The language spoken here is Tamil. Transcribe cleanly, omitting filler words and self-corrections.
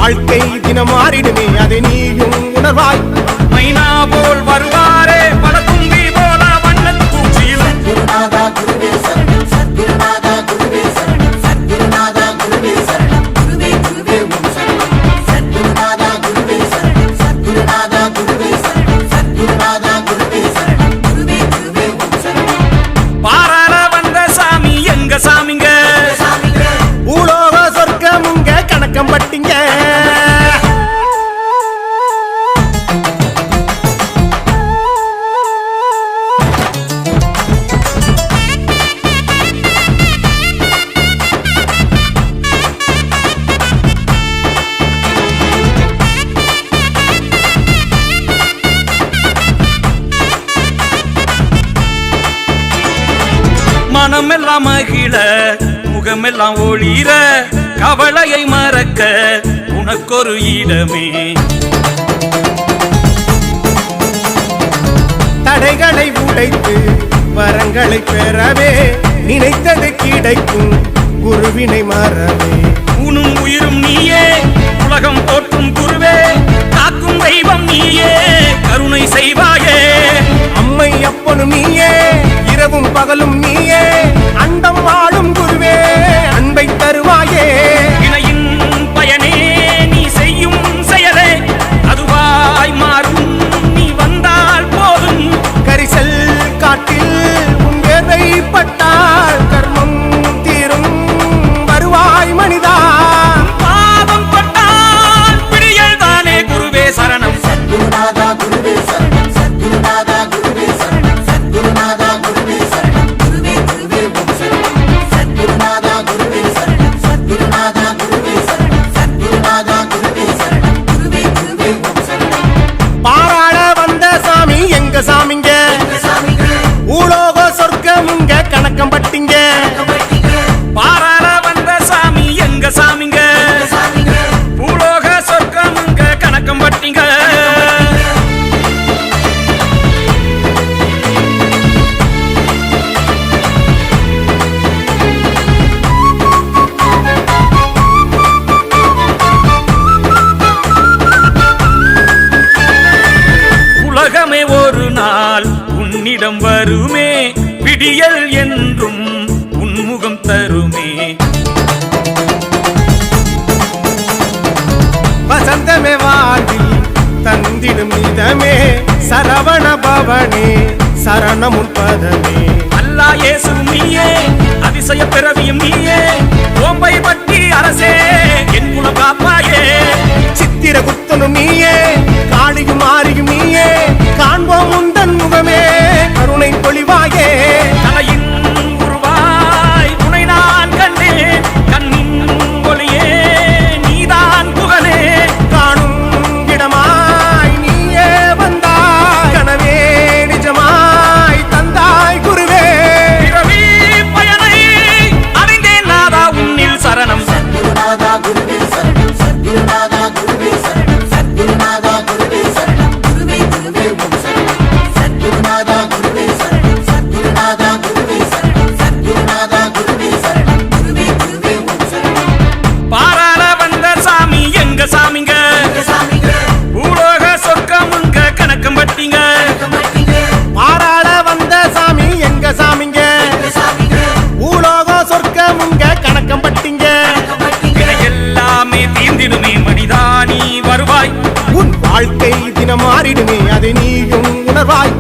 வாழ்க்கை தினம் மாறிடுமே அதை நீயும் உணர்வாய். மைனா போல் வருவாரே பல தும்பி போல வண்ணத் பூச்சியிலும் குருநாதா குருவே சரணம் சத்குருநாதா குருவே சரணம் சத்குருநாதா குருவே சரணம் குருவே குருவே ஓம் சரணம் சத்குருநாதா குருவே சரணம் சத்குருநாதா குருவே சரணம் சத்குருநாதா குருவே சரணம் குருவே குருவே ஓம் சரணம். பாராள வந்த சாமி எங்க சாமிங்க, பூலோக சொர்க்கமுங்க கணக்கம் பட்டிங்க. மனமெல்லாம் மகிழ முகமெல்லாம் ஒளிர கவலையை மறக்க உனக்கொரு இடமே. தடைகளை உடைத்து வரங்களை பெறவே நினைத்தது கிடைக்கும் குருவினை மறவே. உனும் உயிரும் நீயே உலகம் போற்றும் குருவே, காக்கும் தெய்வம் நீயே கருணை செய்வாயே. அம்மை அப்பனும் நீயே இரவும் பகலும் நீயே அண்டம் வாழும் குருவே அன்பை தருவாயே. இணையின் பயனே நீ செய்யும் செயலே அதுவாய் மாறும், நீ வந்தால் போதும். கரிசல் காட்டில் உன் வேதை பட்டால் கர்மம் தீரும் வருவாய் மனிதா. பாதம் பட்டால் பிடியல் தானே குருவே சரணம். சத்குருநாதா குருவே சரணம் சத்குருநாதா குருவே சரணம் சத்குருநாதா குருவே சரணம் குருவே குருவே ஓம் சரணம் சத்குருநாதா குருவே சரணம் சத்குருநாதா குருவே சரணம் சத்குருநாதா குருவே சரணம் குருவே குருவே ஓம் சரணம். பாராள வந்த சாமி எங்க சாமிங்க, பூலோக சொர்க்கமுங்க கணக்கம் பட்டிங்க. பாராள வந்த சாமி எங்க சாமிங்க, பூலோக சொர்க்கமுங்க கணக்கம் பட்டிங்க. உலகமே ஒரு நாள் உன்னிடம் வருமே, விடியல் என்றும் உன்முகம் தருமே. வசந்தமே வாழ்வில் தந்திடும் இதமே சரவண பவனே சரணமுன் பதமே. அல்லா இயேசு நீயே அதிசய பிறவியும் நீயே, ஓம்பை பட்டி அரசே என் குலம் காப்பாயே. சித்திர குத்தனும் நீயே காளியும் ஆரியும் நீயே காண்போம் முந்தன் முகமே கருணை பொழிவாயே. தலையின் உருவாய் உனை நான் கண்டேன், கண்ணின் ஒளியே நீதான் புகழே. காணும் இடமாய் நீயே வந்தாய் கனவே நிஜமாய் தந்தாய் குருவே. பிறவி பயனை அறிந்தேன் நாதா உன்னில் சரணம். சத்குருநாதா குருவே சரணம் சத்குருநாதா குருவே சரணம் சத்குருநாதா குருவே சரணம் குருவே குருவே ஓம் சரணம் சத்குருநாதா குருவே சரணம் சத்குருநாதா குருவே சரணம் சத்குருநாதா குருவே சரணம் குருவே குருவே ஓம் சரணம். பாராள வந்த சாமி எங்க சாமிங்க, பூலோக சொர்க்கமுங்க கணக்கம் பட்டிங்க. பாராள வந்த சாமி எங்க சாமிங்க, பூலோக சொர்க்கமுங்க கணக்கம் பட்டிங்க. எல்லாமே தீர்ந்திடுமே மனிதா நீ வருவாய். உன் வாழ்க்கை தினம் மாறிடுமே அதை நீயும் உணர்வாய்.